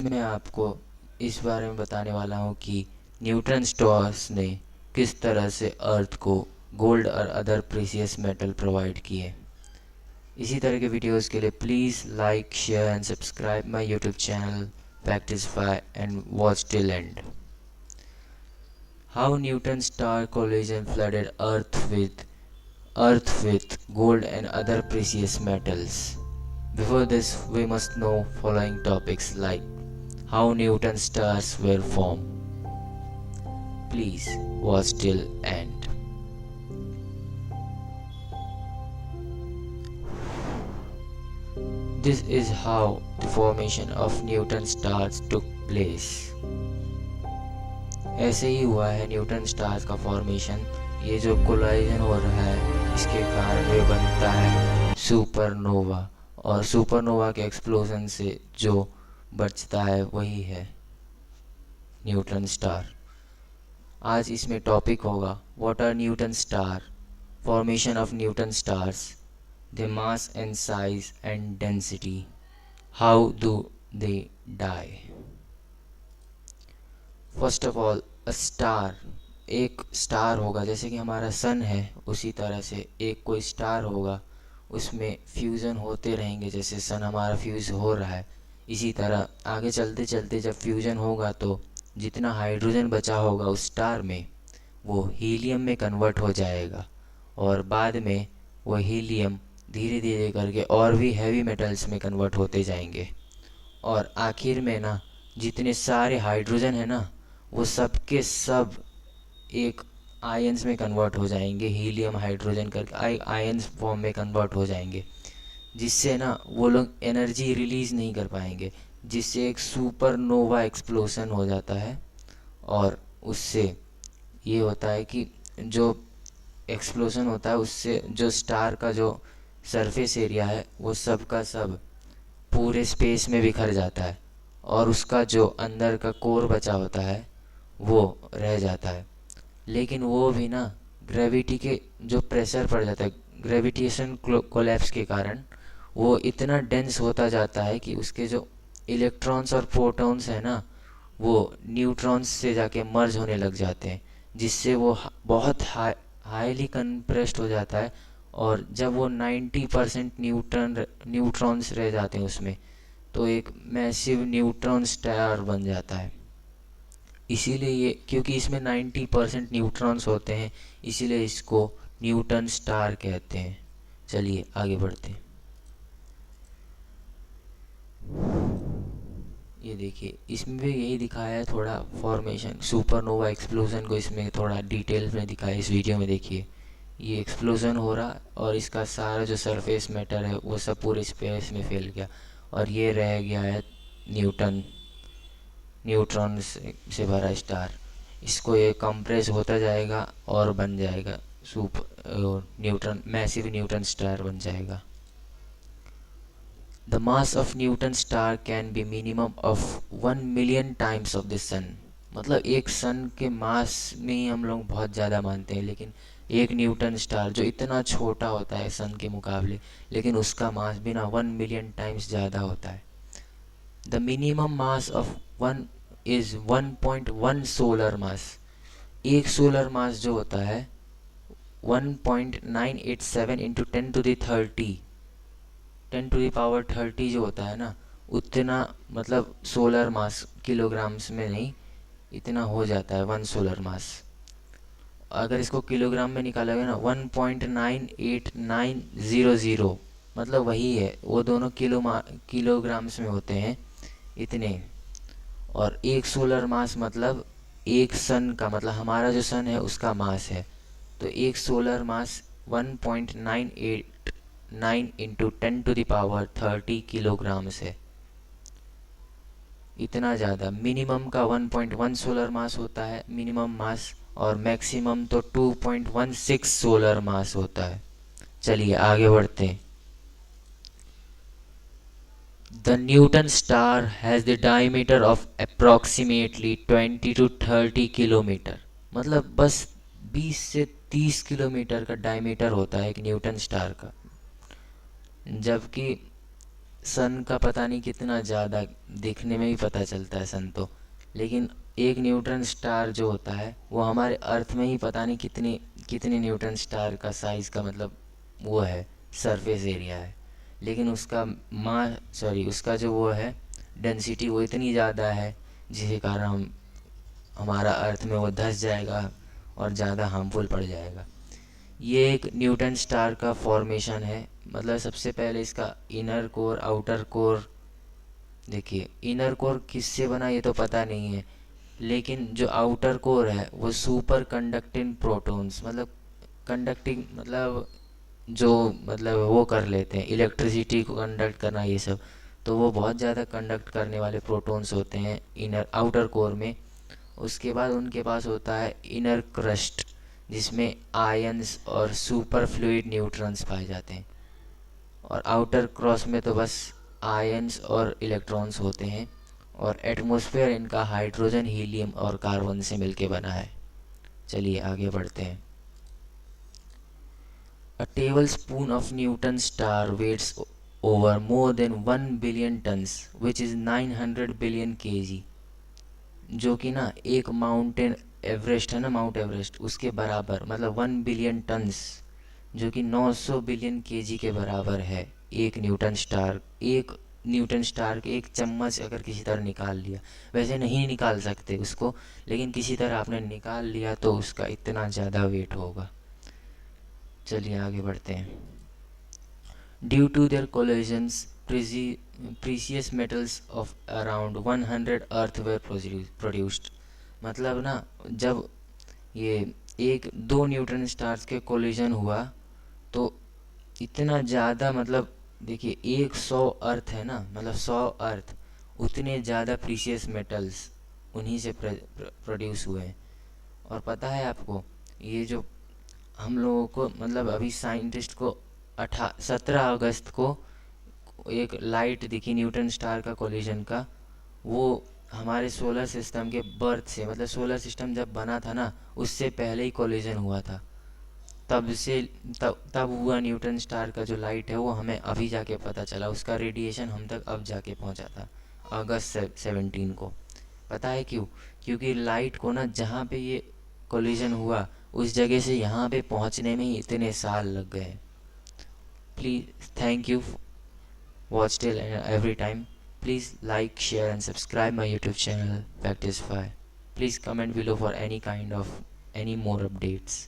मैं आपको इस बारे में बताने वाला हूँ कि न्यूटन स्टार्स ने किस तरह से अर्थ को गोल्ड और अदर प्रीशियस मेटल प्रोवाइड किए। इसी तरह के वीडियोस के लिए please like share and subscribe my YouTube channel Factisfy and watch till end. How neutron star collision flooded Earth with gold and other precious metals. Before this, we must know following topics like how Newton stars were formed. Please watch till end. This is how the formation of Newton stars took place. ऐसे ही हुआ है Newton stars का formation. ये जो collision हो रहा है इसके कारण ये बनता है सुपरनोवा, और सुपरनोवा के एक्सप्लोजन से जो बचता है वही है न्यूटन स्टार। आज इसमें टॉपिक होगा what are neutron star, formation of neutron stars, the mass and size and density, how do they die. First of all a star, एक स्टार होगा जैसे कि हमारा सन है, उसी तरह से एक कोई स्टार होगा, उसमें फ्यूज़न होते रहेंगे। जैसे सन हमारा फ्यूज़ हो रहा है, इसी तरह आगे चलते चलते जब फ्यूज़न होगा तो जितना हाइड्रोजन बचा होगा उस स्टार में वो हीलियम में कन्वर्ट हो जाएगा, और बाद में वो हीलियम धीरे धीरे करके और भी हैवी मेटल्स में कन्वर्ट होते जाएंगे, और आखिर में ना जितने सारे हाइड्रोजन है ना वो सब के सब एक आयंस में कन्वर्ट हो जाएंगे, हीलियम हाइड्रोजन करके आयंस फॉर्म में कन्वर्ट हो जाएंगे, जिससे ना वो लोग एनर्जी रिलीज़ नहीं कर पाएंगे, जिससे एक सुपरनोवा एक्सप्लोजन हो जाता है। और उससे ये होता है कि जो एक्सप्लोजन होता है उससे जो स्टार का जो सरफेस एरिया है वो सब का सब पूरे स्पेस में बिखर जाता है, और उसका जो अंदर का कोर बचा होता है वो रह जाता है। लेकिन वो भी ना ग्रेविटी के जो प्रेशर पड़ जाता है, ग्रेविटेशन कोलैप्स के कारण वो इतना डेंस होता जाता है कि उसके जो इलेक्ट्रॉन्स और प्रोटॉन्स है ना वो न्यूट्रॉन्स से जाके मर्ज होने लग जाते हैं, जिससे वो बहुत हाईली कंप्रेस्ड हो जाता है। और जब वो 90% न्यूट्रॉन्स रह जाते हैं उसमें, तो एक मैसिव न्यूट्रॉन स्टार बन जाता है। इसीलिए ये, क्योंकि इसमें 90% न्यूट्रॉन्स होते हैं, इसीलिए इसको न्यूटन स्टार कहते हैं। चलिए आगे बढ़ते हैं। ये देखिए इसमें भी यही दिखाया है, थोड़ा फॉर्मेशन सुपरनोवा एक्सप्लोजन को इसमें थोड़ा डिटेल्स में दिखाया है। इस वीडियो में देखिए ये एक्सप्लोजन हो रहा और इसका सारा जो सरफेस मैटर है वो सब पूरे स्पेस में फैल गया, और ये रह गया है न्यूट्रॉन से भरा स्टार। इसको ये कंप्रेस होता जाएगा और बन जाएगा मैसिव न्यूटन स्टार बन जाएगा। The mass of Newton star can be minimum of 1 million times of the sun। मतलब एक सन के मास में ही हम लोग बहुत ज़्यादा मानते हैं, लेकिन एक न्यूटन स्टार जो इतना छोटा होता है सन के मुकाबले, लेकिन उसका मास भी ना 1 मिलियन टाइम्स ज़्यादा होता है। The minimum mass of one is 1.1 solar मास। एक सोलर मास जो होता है 1.987 इंटू 10 to the power 30 जो होता है ना, उतना मतलब सोलर मास किलोग्राम्स में नहीं, इतना हो जाता है 1 सोलर मास। अगर इसको किलोग्राम में निकालोगे ना 1.98900, मतलब वही है, वो दोनों किलोग्राम्स में होते हैं इतने। और एक सोलर मास मतलब एक सन का, मतलब हमारा जो सन है उसका मास है, तो एक solar mass 1.989 into 10 to the power 30 kilograms है, इतना ज़्यादा। मिनिमम का 1.1 सोलर मास होता है मिनिमम मास, और मैक्सिमम तो 2.16 सोलर मास होता है। चलिए आगे बढ़ते हैं। The Newton star has the diameter of approximately 20 to 30 kilometre, मतलब बस 20 से 30 किलोमीटर का डायमीटर होता है एक न्यूटन स्टार का। जबकि सन का पता नहीं कितना ज़्यादा, दिखने में भी पता चलता है सन तो, लेकिन एक न्यूट्रॉन स्टार जो होता है वो हमारे अर्थ में ही पता नहीं कितनी कितने न्यूट्रॉन स्टार का साइज़ का मतलब वो है, सरफेस एरिया है। लेकिन उसका उसका जो वो है डेंसिटी वो इतनी ज़्यादा है जिसके कारण हमारा अर्थ में वो धंस जाएगा और ज़्यादा हार्मफुल पड़ जाएगा। ये एक न्यूटन स्टार का फॉर्मेशन है। मतलब सबसे पहले इसका इनर कोर आउटर कोर, देखिए इनर कोर किससे बना ये तो पता नहीं है, लेकिन जो आउटर कोर है वो सुपर कंडक्टिंग प्रोटॉन्स, मतलब कंडक्टिंग मतलब जो मतलब वो कर लेते हैं इलेक्ट्रिसिटी को कंडक्ट करना ये सब, तो वो बहुत ज़्यादा कंडक्ट करने वाले प्रोटॉन्स होते हैं इनर आउटर कोर में। उसके बाद उनके पास होता है इनर क्रस्ट, जिसमें आयंस और सुपर फ्लूइड न्यूट्रॉन्स पाए जाते हैं। और आउटर क्रॉस में तो बस आयंस और इलेक्ट्रॉन्स होते हैं। और एटमॉस्फेयर इनका हाइड्रोजन हीलियम और कार्बन से मिलके बना है। चलिए आगे बढ़ते हैं। A tablespoon of Newton star weighs over more than 1 billion tons, which is 900 billion kg, जो कि ना एक माउंटेन एवरेस्ट है ना, माउंट एवरेस्ट उसके बराबर, मतलब 1 बिलियन टन्स, जो कि 900 बिलियन केजी के बराबर है। एक न्यूटन स्टार के एक चम्मच अगर किसी तरह निकाल लिया, वैसे नहीं निकाल सकते उसको, लेकिन किसी तरह आपने निकाल लिया तो उसका इतना ज़्यादा वेट होगा। चलिए आगे बढ़ते हैं। Due to their collisions precious metals of around 100 earth were produced. मतलब ना जब ये एक दो न्यूट्रॉन स्टार्स के कोलिजन हुआ तो इतना ज़्यादा, मतलब देखिए 100 अर्थ है ना, मतलब 100 अर्थ, उतने ज़्यादा प्रीसियस मेटल्स उन्हीं से प्रोड्यूस हुए हैं। और पता है आपको, ये जो हम लोगों को मतलब अभी साइंटिस्ट को 17 अगस्त को एक लाइट दिखी न्यूटन स्टार का कोलिजन का, वो हमारे सोलर सिस्टम के बर्थ से, मतलब सोलर सिस्टम जब बना था ना उससे पहले ही कोलिजन हुआ था। तब से तब हुआ न्यूटन स्टार का जो लाइट है वो हमें अभी जाके पता चला, उसका रेडिएशन हम तक अब जाके पहुंचा था अगस्त 17 को। पता है क्यों? क्योंकि लाइट को ना जहाँ पे ये कोलिजन हुआ उस जगह से यहाँ पे पहुँचने में ही इतने साल लग गए। Please thank you watch till every time. Please like, share and subscribe my YouTube channel Practice 5. Please comment below for any kind of any more updates.